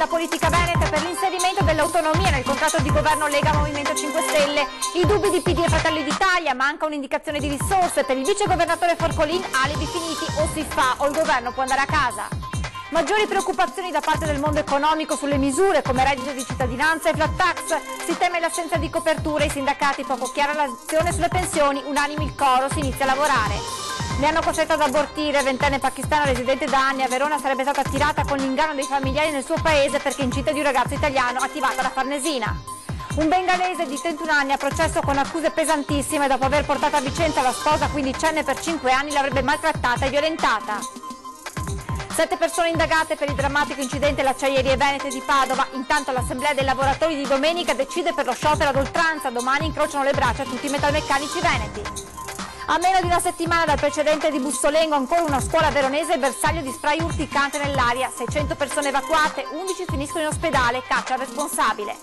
della politica veneta per l'inserimento dell'autonomia nel contratto di governo Lega Movimento 5 Stelle. I dubbi di PD e Fratelli d'Italia, manca un'indicazione di risorse per il vicegovernatore Forcolin, alibi finiti, o si fa o il governo può andare a casa. Maggiori preoccupazioni da parte del mondo economico sulle misure come reddito di cittadinanza e flat tax. Si teme l'assenza di copertura, i sindacati poco chiara l'azione sulle pensioni, unanimi il coro, si inizia a lavorare. Mi hanno costretto ad abortire, ventenne pakistana residente da anni a Verona sarebbe stata attirata con l'inganno dei familiari nel suo paese perché incinta di un ragazzo italiano attivata la Farnesina. Un bengalese di 31 anni a processo con accuse pesantissime dopo aver portato a Vicenza la sposa quindicenne per 5 anni l'avrebbe maltrattata e violentata. 7 persone indagate per il drammatico incidente alle Acciaierie Venete di Padova. Intanto l'assemblea dei lavoratori di domenica decide per lo sciopero ad oltranza. Domani incrociano le braccia tutti i metalmeccanici veneti. A meno di una settimana dal precedente di Bussolengo, ancora una scuola veronese bersaglio di spray urticante nell'aria. 600 persone evacuate, 11 finiscono in ospedale, caccia al responsabile.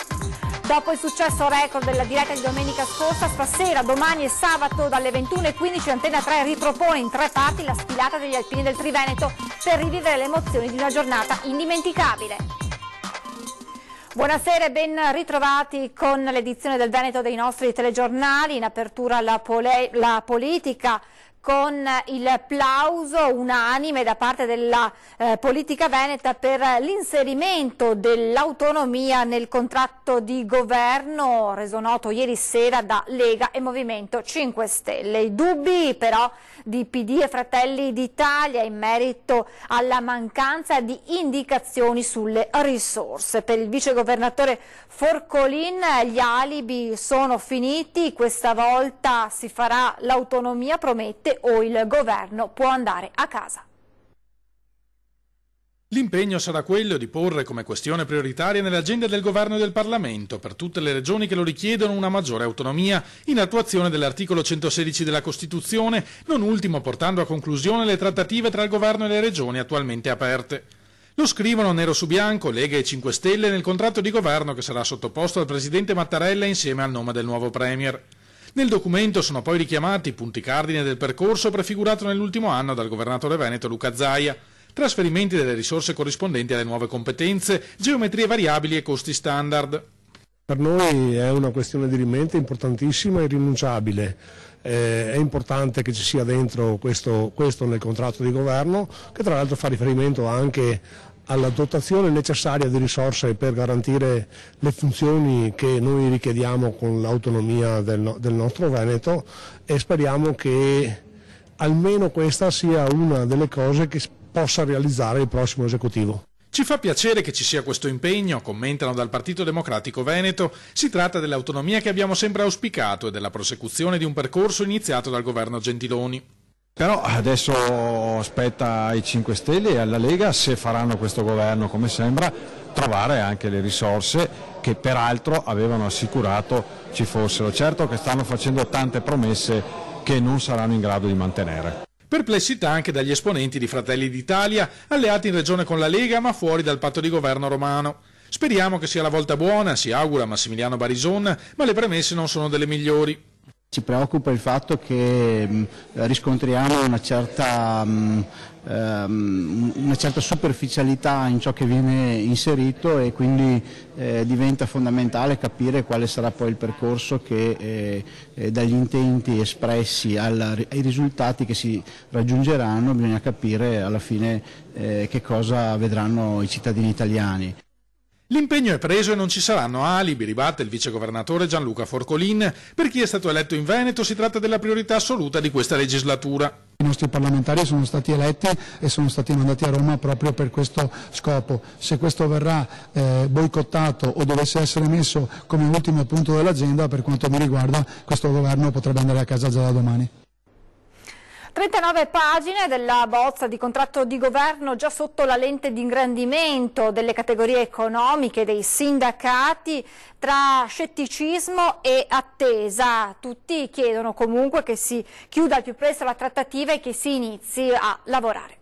Dopo il successo record della diretta di domenica scorsa, stasera, domani e sabato dalle 21:15 Antena 3 ripropone in 3 parti la sfilata degli alpini del Triveneto per rivivere le emozioni di una giornata indimenticabile. Buonasera e ben ritrovati con l'edizione del Veneto dei nostri telegiornali. In apertura la politica con il plauso unanime da parte della politica veneta per l'inserimento dell'autonomia nel contratto di governo reso noto ieri sera da Lega e Movimento 5 Stelle. I dubbi però di PD e Fratelli d'Italia in merito alla mancanza di indicazioni sulle risorse. Per il vicegovernatore Forcolin gli alibi sono finiti, questa volta si farà l'autonomia, promette, o il governo può andare a casa. L'impegno sarà quello di porre come questione prioritaria nell'agenda del governo e del Parlamento, per tutte le regioni che lo richiedono, una maggiore autonomia in attuazione dell'articolo 116 della Costituzione, non ultimo portando a conclusione le trattative tra il governo e le regioni attualmente aperte. Lo scrivono nero su bianco Lega e 5 Stelle nel contratto di governo che sarà sottoposto al presidente Mattarella insieme al nome del nuovo premier. Nel documento sono poi richiamati i punti cardine del percorso prefigurato nell'ultimo anno dal governatore veneto Luca Zaia: trasferimenti delle risorse corrispondenti alle nuove competenze, geometrie variabili e costi standard. Per noi è una questione dirimente importantissima e irrinunciabile. È importante che ci sia dentro questo nel contratto di governo, che tra l'altro fa riferimento anche alla dotazione necessaria di risorse per garantire le funzioni che noi richiediamo con l'autonomia del nostro Veneto, e speriamo che almeno questa sia una delle cose che possa realizzare il prossimo esecutivo. Ci fa piacere che ci sia questo impegno, commentano dal Partito Democratico Veneto. Si tratta dell'autonomia che abbiamo sempre auspicato e della prosecuzione di un percorso iniziato dal governo Gentiloni. Però adesso spetta ai 5 Stelle e alla Lega, se faranno questo governo come sembra, trovare anche le risorse che peraltro avevano assicurato ci fossero. Certo che stanno facendo tante promesse che non saranno in grado di mantenere. Perplessità anche dagli esponenti di Fratelli d'Italia, alleati in regione con la Lega ma fuori dal patto di governo romano. Speriamo che sia la volta buona, si augura Massimiliano Barison, ma le premesse non sono delle migliori. Ci preoccupa il fatto che riscontriamo una certa superficialità in ciò che viene inserito, e quindi diventa fondamentale capire quale sarà poi il percorso che dagli intenti espressi ai risultati che si raggiungeranno bisogna capire alla fine che cosa vedranno i cittadini italiani. L'impegno è preso e non ci saranno alibi, ribatte il vicegovernatore Gianluca Forcolin. Per chi è stato eletto in Veneto si tratta della priorità assoluta di questa legislatura. I nostri parlamentari sono stati eletti e sono stati mandati a Roma proprio per questo scopo. Se questo verrà boicottato o dovesse essere messo come ultimo punto dell'agenda, per quanto mi riguarda questo governo potrebbe andare a casa già da domani. 39 pagine della bozza di contratto di governo già sotto la lente di ingrandimento delle categorie economiche, dei sindacati, tra scetticismo e attesa. Tutti chiedono comunque che si chiuda al più presto la trattativa e che si inizi a lavorare.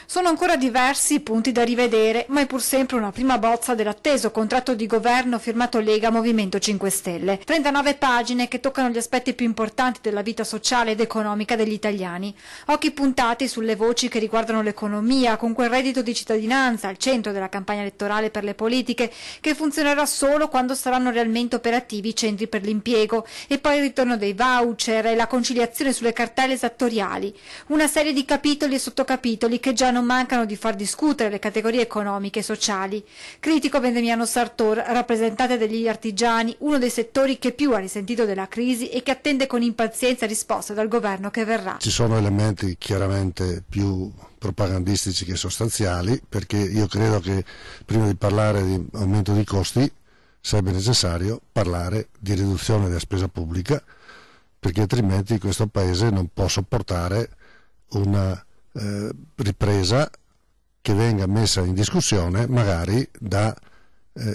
Sono ancora diversi i punti da rivedere, ma è pur sempre una prima bozza dell'atteso contratto di governo firmato Lega Movimento 5 Stelle. 39 pagine che toccano gli aspetti più importanti della vita sociale ed economica degli italiani. Occhi puntati sulle voci che riguardano l'economia, con quel reddito di cittadinanza al centro della campagna elettorale per le politiche, che funzionerà solo quando saranno realmente operativi i centri per l'impiego, e poi il ritorno dei voucher e la conciliazione sulle cartelle esattoriali. Una serie di capitoli e sottocapitoli che già non mancano di far discutere le categorie economiche e sociali. Critico Vendemiano Sartor, rappresentante degli artigiani, uno dei settori che più ha risentito della crisi e che attende con impazienza risposte dal governo che verrà. Ci sono elementi chiaramente più propagandistici che sostanziali, perché io credo che prima di parlare di aumento dei costi sarebbe necessario parlare di riduzione della spesa pubblica, perché altrimenti questo Paese non può sopportare una ripresa che venga messa in discussione magari da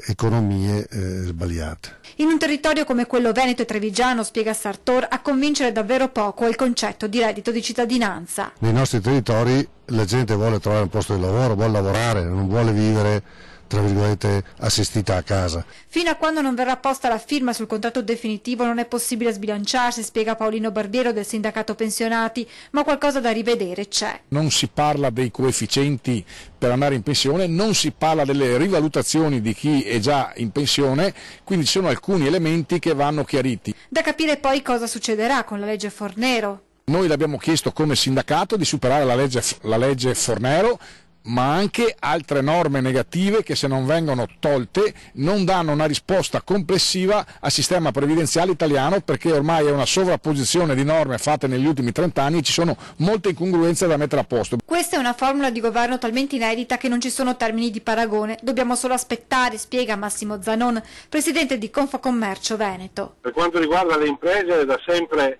economie sbagliate. In un territorio come quello veneto e trevigiano, spiega Sartor, a convincere davvero poco è il concetto di reddito di cittadinanza. Nei nostri territori la gente vuole trovare un posto di lavoro, vuole lavorare, non vuole vivere tra virgolette assistita a casa. Fino a quando non verrà posta la firma sul contratto definitivo non è possibile sbilanciarsi, spiega Paolino Barbiero del sindacato pensionati, ma qualcosa da rivedere c'è. Non si parla dei coefficienti per andare in pensione, non si parla delle rivalutazioni di chi è già in pensione, quindi ci sono alcuni elementi che vanno chiariti. Da capire poi cosa succederà con la legge Fornero. Noi l'abbiamo chiesto come sindacato di superare la legge Fornero, ma anche altre norme negative che, se non vengono tolte, non danno una risposta complessiva al sistema previdenziale italiano, perché ormai è una sovrapposizione di norme fatte negli ultimi 30 anni e ci sono molte incongruenze da mettere a posto. Questa è una formula di governo talmente inedita che non ci sono termini di paragone. Dobbiamo solo aspettare, spiega Massimo Zanon, presidente di Confcommercio Veneto. Per quanto riguarda le imprese, da sempre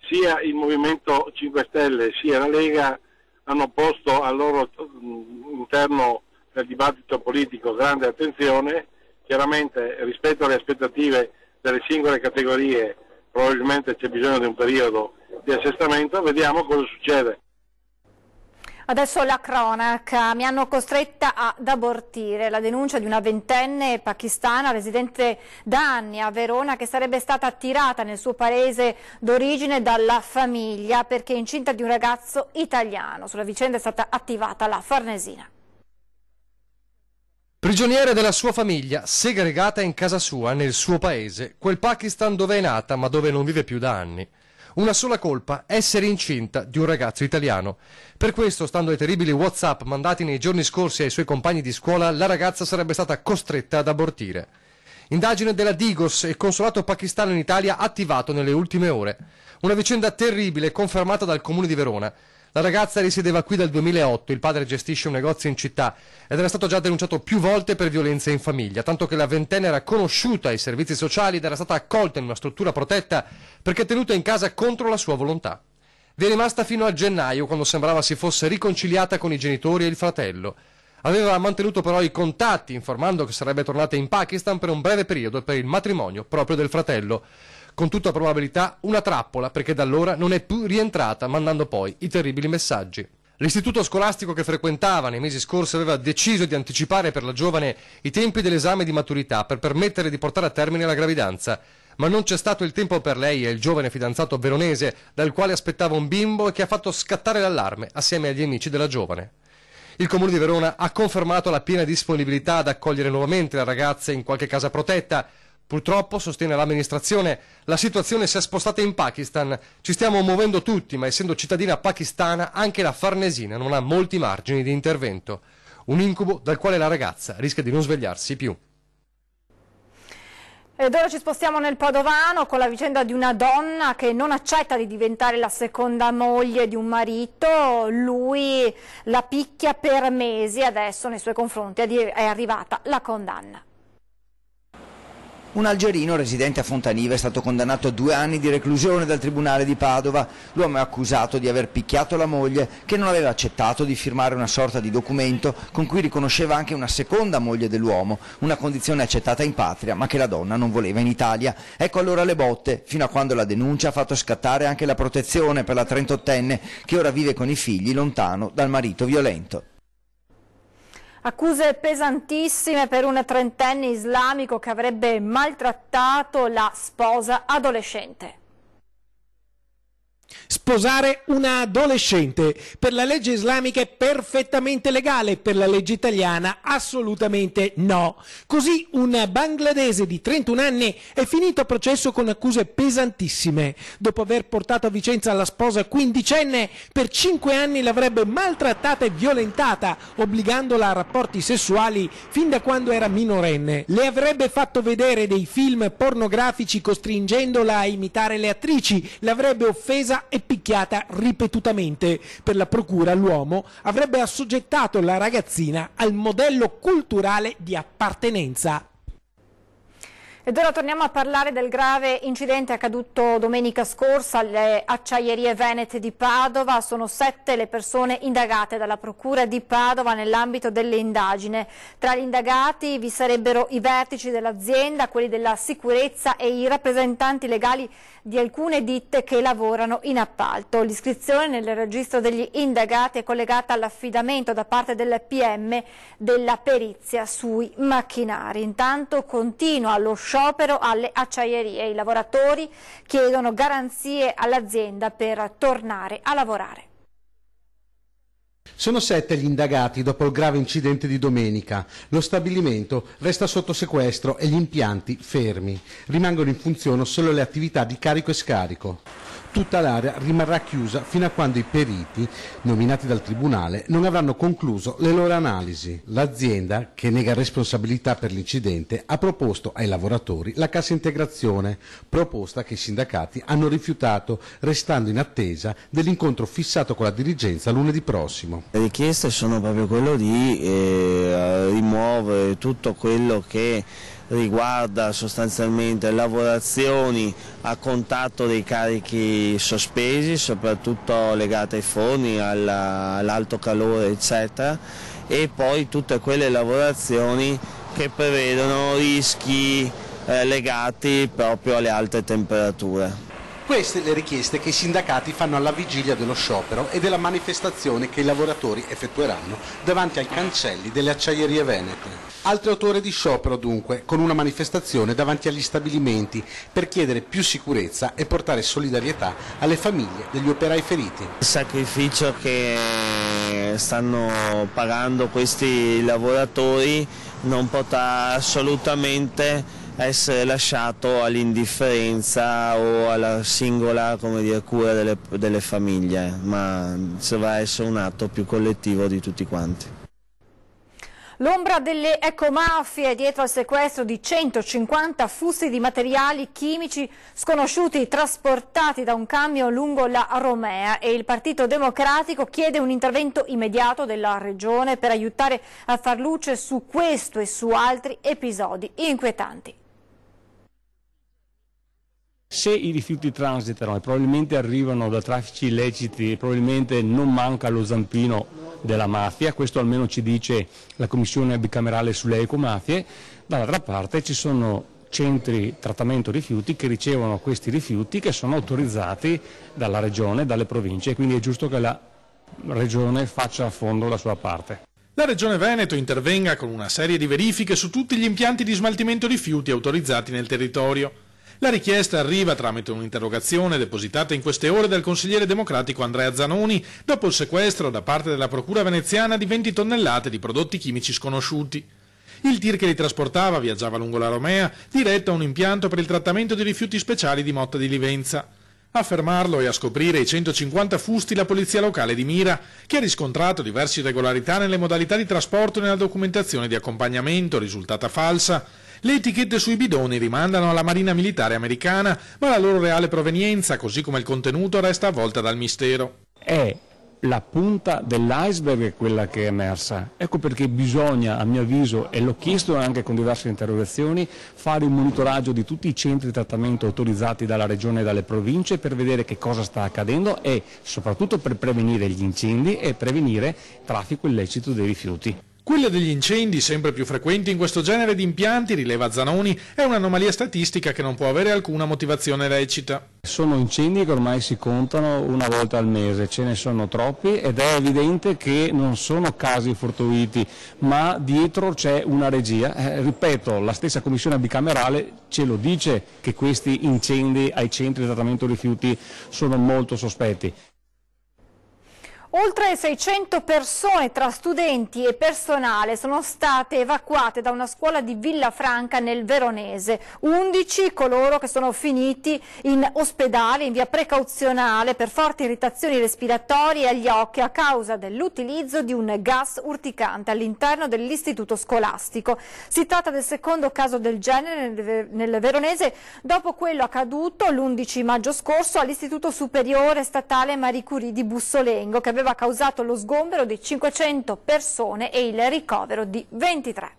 sia il Movimento 5 Stelle sia la Lega hanno posto al loro interno del dibattito politico grande attenzione. Chiaramente rispetto alle aspettative delle singole categorie probabilmente c'è bisogno di un periodo di assestamento, vediamo cosa succede. Adesso la cronaca. Mi hanno costretta ad abortire. La denuncia di una ventenne pakistana residente da anni a Verona, che sarebbe stata attirata nel suo paese d'origine dalla famiglia perché è incinta di un ragazzo italiano. Sulla vicenda è stata attivata la Farnesina. Prigioniera della sua famiglia, segregata in casa sua, nel suo paese, quel Pakistan dove è nata ma dove non vive più da anni. Una sola colpa: essere incinta di un ragazzo italiano. Per questo, stando ai terribili WhatsApp mandati nei giorni scorsi ai suoi compagni di scuola, la ragazza sarebbe stata costretta ad abortire. Indagine della Digos e consolato pakistano in Italia attivato nelle ultime ore. Una vicenda terribile confermata dal comune di Verona. La ragazza risiedeva qui dal 2008, il padre gestisce un negozio in città ed era stato già denunciato più volte per violenze in famiglia, tanto che la ventenne era conosciuta ai servizi sociali ed era stata accolta in una struttura protetta perché tenuta in casa contro la sua volontà. Vi è rimasta fino a gennaio, quando sembrava si fosse riconciliata con i genitori e il fratello. Aveva mantenuto però i contatti, informando che sarebbe tornata in Pakistan per un breve periodo per il matrimonio proprio del fratello. Con tutta probabilità una trappola, perché da allora non è più rientrata, mandando poi i terribili messaggi. L'istituto scolastico che frequentava nei mesi scorsi aveva deciso di anticipare per la giovane i tempi dell'esame di maturità per permettere di portare a termine la gravidanza. Ma non c'è stato il tempo per lei e il giovane fidanzato veronese, dal quale aspettava un bimbo e che ha fatto scattare l'allarme assieme agli amici della giovane. Il Comune di Verona ha confermato la piena disponibilità ad accogliere nuovamente la ragazza in qualche casa protetta. Purtroppo, sostiene l'amministrazione, la situazione si è spostata in Pakistan. Ci stiamo muovendo tutti, ma essendo cittadina pakistana anche la Farnesina non ha molti margini di intervento. Un incubo dal quale la ragazza rischia di non svegliarsi più. Ed ora ci spostiamo nel Padovano con la vicenda di una donna che non accetta di diventare la seconda moglie di un marito. Lui la picchia per mesi, adesso nei suoi confronti è arrivata la condanna. Un algerino residente a Fontanive è stato condannato a 2 anni di reclusione dal Tribunale di Padova. L'uomo è accusato di aver picchiato la moglie, che non aveva accettato di firmare una sorta di documento con cui riconosceva anche una seconda moglie dell'uomo, una condizione accettata in patria ma che la donna non voleva in Italia. Ecco allora le botte, fino a quando la denuncia ha fatto scattare anche la protezione per la 38enne che ora vive con i figli lontano dal marito violento. Accuse pesantissime per un trentenne islamico che avrebbe maltrattato la sposa adolescente. Sposare una adolescente per la legge islamica è perfettamente legale, per la legge italiana assolutamente no. Così un bangladese di 31 anni è finito a processo con accuse pesantissime. Dopo aver portato a Vicenza la sposa quindicenne, per 5 anni l'avrebbe maltrattata e violentata, obbligandola a rapporti sessuali fin da quando era minorenne. Le avrebbe fatto vedere dei film pornografici costringendola a imitare le attrici, l'avrebbe offesa e picchiata ripetutamente. Per la procura l'uomo avrebbe assoggettato la ragazzina al modello culturale di appartenenza. Ed ora torniamo a parlare del grave incidente accaduto domenica scorsa alle acciaierie venete di Padova. Sono 7 le persone indagate dalla Procura di Padova nell'ambito dell'indagine. Tra gli indagati vi sarebbero i vertici dell'azienda, quelli della sicurezza e i rappresentanti legali di alcune ditte che lavorano in appalto. L'iscrizione nel registro degli indagati è collegata all'affidamento da parte del PM della perizia sui macchinari. Intanto continua lo sciopero alle acciaierie. I lavoratori chiedono garanzie all'azienda per tornare a lavorare. Sono 7 gli indagati dopo il grave incidente di domenica. Lo stabilimento resta sotto sequestro e gli impianti fermi. Rimangono in funzione solo le attività di carico e scarico. Tutta l'area rimarrà chiusa fino a quando i periti, nominati dal Tribunale, non avranno concluso le loro analisi. L'azienda, che nega responsabilità per l'incidente, ha proposto ai lavoratori la cassa integrazione, proposta che i sindacati hanno rifiutato, restando in attesa dell'incontro fissato con la dirigenza lunedì prossimo. Le richieste sono proprio quello di rimuovere tutto quello che riguarda sostanzialmente lavorazioni a contatto dei carichi sospesi, soprattutto legate ai forni, all'alto calore eccetera, e poi tutte quelle lavorazioni che prevedono rischi legati proprio alle alte temperature. Queste le richieste che i sindacati fanno alla vigilia dello sciopero e della manifestazione che i lavoratori effettueranno davanti ai cancelli delle acciaierie venete. Altre 8 ore di sciopero dunque, con una manifestazione davanti agli stabilimenti per chiedere più sicurezza e portare solidarietà alle famiglie degli operai feriti. Il sacrificio che stanno pagando questi lavoratori non potrà assolutamente essere lasciato all'indifferenza o alla singola, cura delle famiglie, ma dovrà essere un atto più collettivo di tutti quanti. L'ombra delle ecomafie dietro al sequestro di 150 fusti di materiali chimici sconosciuti trasportati da un camion lungo la Romea, e il Partito Democratico chiede un intervento immediato della Regione per aiutare a far luce su questo e su altri episodi inquietanti. Se i rifiuti transitano e probabilmente arrivano da traffici illeciti, probabilmente non manca lo zampino della mafia, questo almeno ci dice la Commissione bicamerale sulle ecomafie. Dall'altra parte ci sono centri trattamento rifiuti che ricevono questi rifiuti, che sono autorizzati dalla Regione, dalle province, quindi è giusto che la Regione faccia a fondo la sua parte. La Regione Veneto intervenga con una serie di verifiche su tutti gli impianti di smaltimento rifiuti autorizzati nel territorio. La richiesta arriva tramite un'interrogazione depositata in queste ore dal consigliere democratico Andrea Zanoni dopo il sequestro da parte della Procura veneziana di 20 tonnellate di prodotti chimici sconosciuti. Il tir che li trasportava viaggiava lungo la Romea, diretto a un impianto per il trattamento di rifiuti speciali di Motta di Livenza. A fermarlo e a scoprire i 150 fusti la polizia locale di Mira, che ha riscontrato diverse irregolarità nelle modalità di trasporto e nella documentazione di accompagnamento, risultata falsa. Le etichette sui bidoni rimandano alla Marina Militare americana, ma la loro reale provenienza, così come il contenuto, resta avvolta dal mistero. È la punta dell'iceberg quella che è emersa. Ecco perché bisogna, a mio avviso, e l'ho chiesto anche con diverse interrogazioni, fare un monitoraggio di tutti i centri di trattamento autorizzati dalla Regione e dalle province per vedere che cosa sta accadendo e soprattutto per prevenire gli incendi e prevenire traffico illecito dei rifiuti. Quella degli incendi, sempre più frequenti in questo genere di impianti, rileva Zanoni, è un'anomalia statistica che non può avere alcuna motivazione lecita. Sono incendi che ormai si contano una volta al mese, ce ne sono troppi ed è evidente che non sono casi fortuiti, ma dietro c'è una regia. Ripeto, la stessa commissione bicamerale ce lo dice che questi incendi ai centri di trattamento rifiuti sono molto sospetti. Oltre 600 persone tra studenti e personale sono state evacuate da una scuola di Villafranca nel Veronese. 11 coloro che sono finiti in ospedale in via precauzionale per forti irritazioni respiratorie agli occhi a causa dell'utilizzo di un gas urticante all'interno dell'istituto scolastico. Si tratta del secondo caso del genere nel Veronese dopo quello accaduto l'11 maggio scorso all'Istituto Superiore Statale Marie Curie di Bussolengo, che aveva causato lo sgombero di 500 persone e il ricovero di 23.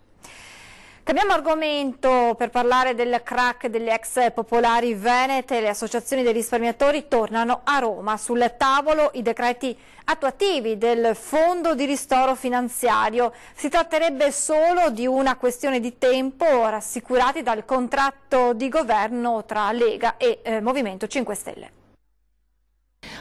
Cambiamo argomento per parlare del crack delle ex popolari venete. Le associazioni dei risparmiatori tornano a Roma. Sul tavolo i decreti attuativi del fondo di ristoro finanziario. Si tratterebbe solo di una questione di tempo, rassicurati dal contratto di governo tra Lega e Movimento 5 Stelle.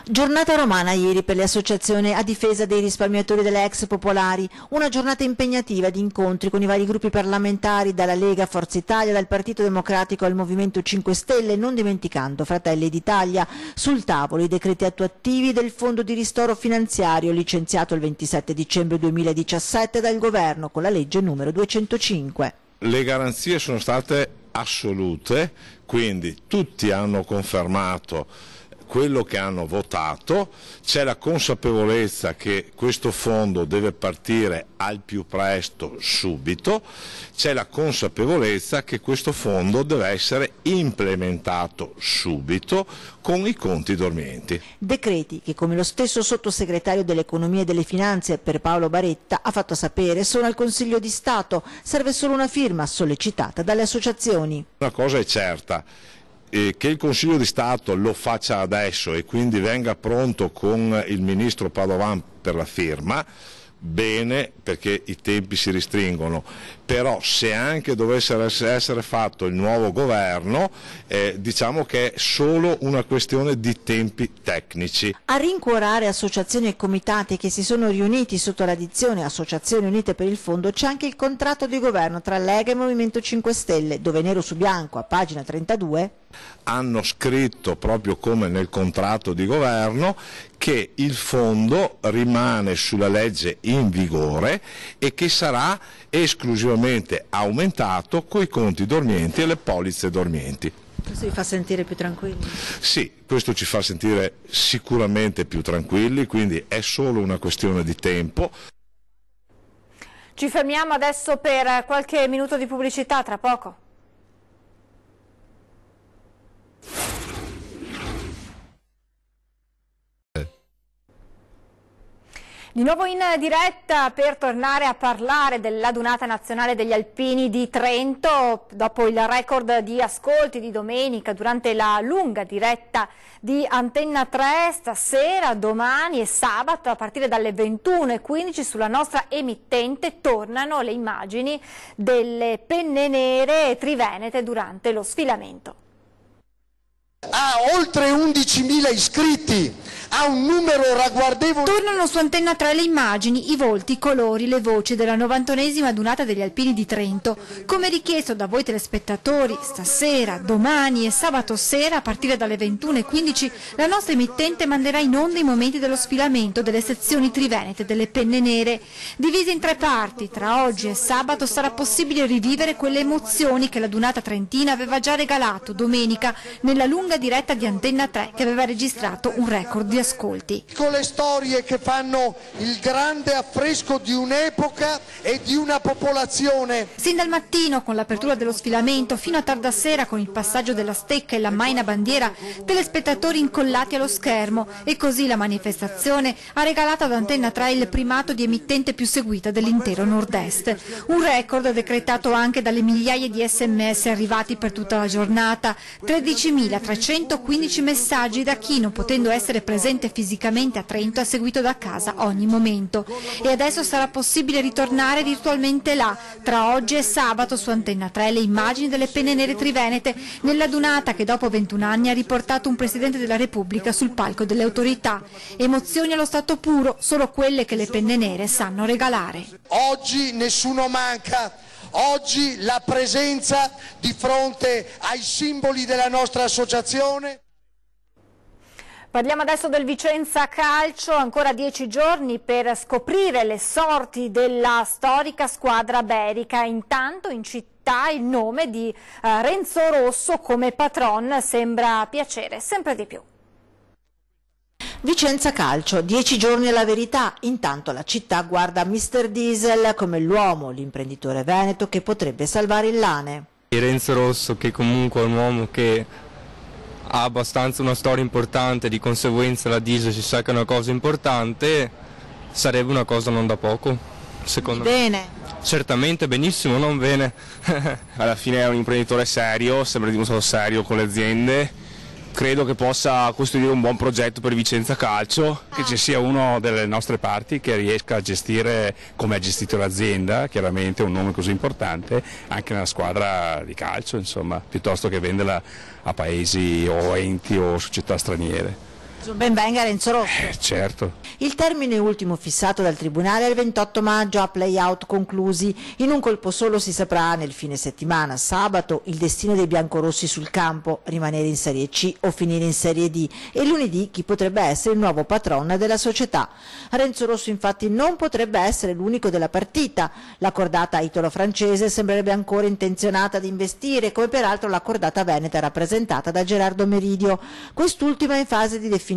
Giornata romana ieri per le associazioni a difesa dei risparmiatori delle ex popolari, una giornata impegnativa di incontri con i vari gruppi parlamentari, dalla Lega a Forza Italia, dal Partito Democratico al Movimento 5 Stelle, non dimenticando Fratelli d'Italia. Sul tavolo i decreti attuativi del Fondo di ristoro finanziario licenziato il 27 dicembre 2017 dal Governo con la legge numero 205. Le garanzie sono state assolute, quindi tutti hanno confermato quello che hanno votato, c'è la consapevolezza che questo fondo deve partire al più presto, subito, c'è la consapevolezza che questo fondo deve essere implementato subito con i conti dormienti. Decreti che, come lo stesso sottosegretario dell'Economia e delle Finanze per Paolo Baretta ha fatto sapere, sono al Consiglio di Stato, serve solo una firma sollecitata dalle associazioni. Una cosa è certa, che il Consiglio di Stato lo faccia adesso e quindi venga pronto con il Ministro Padoan per la firma, bene, perché i tempi si restringono, però se anche dovesse essere fatto il nuovo governo, diciamo che è solo una questione di tempi tecnici. A rincuorare associazioni e comitati che si sono riuniti sotto la dizione Associazioni Unite per il Fondo c'è anche il contratto di governo tra Lega e Movimento 5 Stelle, dove nero su bianco a pagina 32 hanno scritto, proprio come nel contratto di governo, che il fondo rimane sulla legge in vigore e che sarà esclusivamente aumentato coi conti dormienti e le polizze dormienti. Questo vi fa sentire più tranquilli? Sì, questo ci fa sentire sicuramente più tranquilli, quindi è solo una questione di tempo. Ci fermiamo adesso per qualche minuto di pubblicità, tra poco. Di nuovo in diretta per tornare a parlare dell'adunata nazionale degli alpini di Trento, dopo il record di ascolti di domenica durante la lunga diretta di Antenna 3, stasera, domani e sabato a partire dalle 21:15 sulla nostra emittente tornano le immagini delle penne nere trivenete durante lo sfilamento. Ha oltre 11.000 iscritti, ha un numero ragguardevole. Tornano su Antenna 3 le immagini, i volti, i colori, le voci della 91esima adunata degli alpini di Trento. Come richiesto da voi telespettatori, stasera, domani e sabato sera a partire dalle 21:15 la nostra emittente manderà in onda i momenti dello sfilamento delle sezioni trivenete delle penne nere. Divise in 3 parti, tra oggi e sabato sarà possibile rivivere quelle emozioni che l'adunata trentina aveva già regalato domenica nella lunga diretta di Antenna 3 che aveva registrato un record di ascolti. Con le storie che fanno il grande affresco di un'epoca e di una popolazione. Sin dal mattino, con l'apertura dello sfilamento, fino a tarda sera con il passaggio della stecca e la maina bandiera, telespettatori incollati allo schermo, e così la manifestazione ha regalato ad Antenna 3 il primato di emittente più seguita dell'intero nord-est. Un record decretato anche dalle migliaia di SMS arrivati per tutta la giornata, 13.300 315 messaggi da chi, non potendo essere presente fisicamente a Trento, ha seguito da casa ogni momento. E adesso sarà possibile ritornare virtualmente là. Tra oggi e sabato su Antenna 3 le immagini delle penne nere trivenete nella dunata che dopo 21 anni ha riportato un Presidente della Repubblica sul palco delle autorità. Emozioni allo stato puro, solo quelle che le penne nere sanno regalare. Oggi nessuno manca. Oggi la presenza di fronte ai simboli della nostra associazione. Parliamo adesso del Vicenza Calcio, ancora 10 giorni per scoprire le sorti della storica squadra berica. Intanto in città il nome di Renzo Rosso come patron sembra piacere sempre di più. Vicenza Calcio, 10 giorni alla verità, intanto la città guarda Mr. Diesel come l'uomo, l'imprenditore veneto che potrebbe salvare il Lane. Renzo Rosso, che comunque è un uomo che ha abbastanza una storia importante, di conseguenza la Diesel si sa che è una cosa importante, sarebbe una cosa non da poco, secondo me. Bene. Certamente, benissimo, non bene. Alla fine è un imprenditore serio, sembra dimostrato serio con le aziende. Credo che possa costruire un buon progetto per Vicenza Calcio. Che ci sia uno delle nostre parti che riesca a gestire, come ha gestito l'azienda, chiaramente un nome così importante, anche nella squadra di calcio, insomma, piuttosto che venderla a paesi o enti o società straniere. Ben venga Renzo Rosso. Certo. Il termine ultimo fissato dal Tribunale è il 28 maggio a play-out conclusi. In un colpo solo si saprà nel fine settimana, sabato, il destino dei biancorossi sul campo, rimanere in Serie C o finire in Serie D, e lunedì chi potrebbe essere il nuovo patron della società. Renzo Rosso infatti non potrebbe essere l'unico della partita. La cordata italo-francese sembrerebbe ancora intenzionata ad investire, come peraltro la cordata veneta rappresentata da Gerardo Meridio. Quest'ultima è in fase di definizione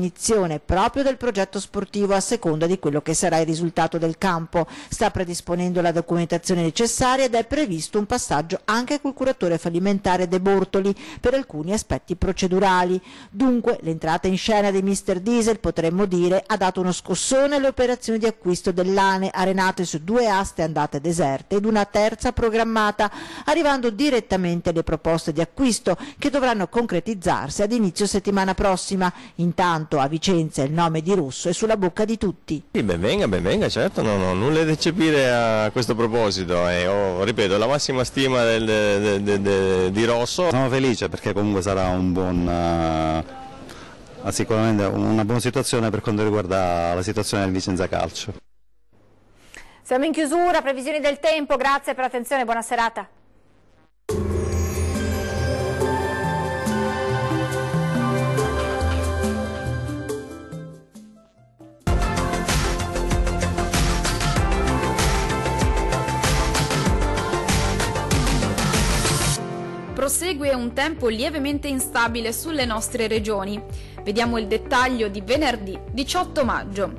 proprio del progetto sportivo a seconda di quello che sarà il risultato del campo. Sta predisponendo la documentazione necessaria ed è previsto un passaggio anche col curatore fallimentare De Bortoli per alcuni aspetti procedurali. Dunque l'entrata in scena di Mr. Diesel, potremmo dire, ha dato uno scossone alle operazioni di acquisto dell'Ane, arenate su 2 aste andate deserte ed una terza programmata, arrivando direttamente alle proposte di acquisto che dovranno concretizzarsi ad inizio settimana prossima. Intanto a Vicenza il nome di Rosso è sulla bocca di tutti. Sì, ben venga, certo, non ho nulla da eccepire a questo proposito e ripeto, la massima stima di Rosso. Sono felice perché comunque sarà un buon, sicuramente una buona situazione per quanto riguarda la situazione del Vicenza Calcio. Siamo in chiusura, previsioni del tempo, grazie per l'attenzione, buona serata. Prosegue un tempo lievemente instabile sulle nostre regioni. Vediamo il dettaglio di venerdì 18 maggio.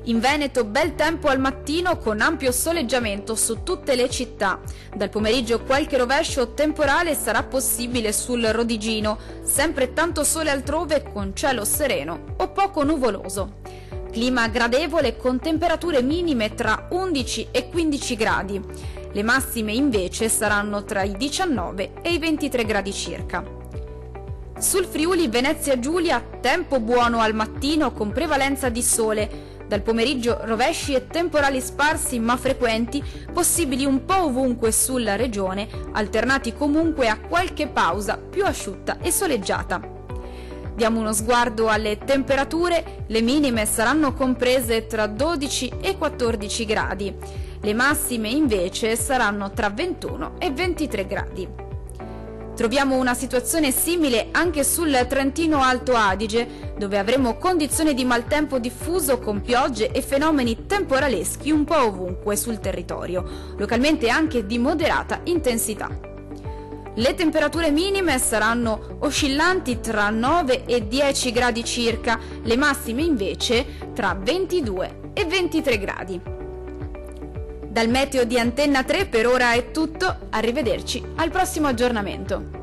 In Veneto bel tempo al mattino con ampio soleggiamento su tutte le città. Dal pomeriggio qualche rovescio temporale sarà possibile sul Rodigino, sempre tanto sole altrove con cielo sereno o poco nuvoloso. Clima gradevole con temperature minime tra 11 e 15 gradi. Le massime invece saranno tra i 19 e i 23 gradi circa. Sul Friuli Venezia Giulia tempo buono al mattino con prevalenza di sole. Dal pomeriggio rovesci e temporali sparsi ma frequenti, possibili un po' ovunque sulla regione, alternati comunque a qualche pausa più asciutta e soleggiata. Diamo uno sguardo alle temperature, le minime saranno comprese tra 12 e 14 gradi, le massime invece saranno tra 21 e 23 gradi. Troviamo una situazione simile anche sul Trentino Alto Adige, dove avremo condizioni di maltempo diffuso con piogge e fenomeni temporaleschi un po' ovunque sul territorio, localmente anche di moderata intensità. Le temperature minime saranno oscillanti tra 9 e 10 gradi circa, le massime invece tra 22 e 23 gradi. Dal meteo di Antenna 3 per ora è tutto, arrivederci al prossimo aggiornamento.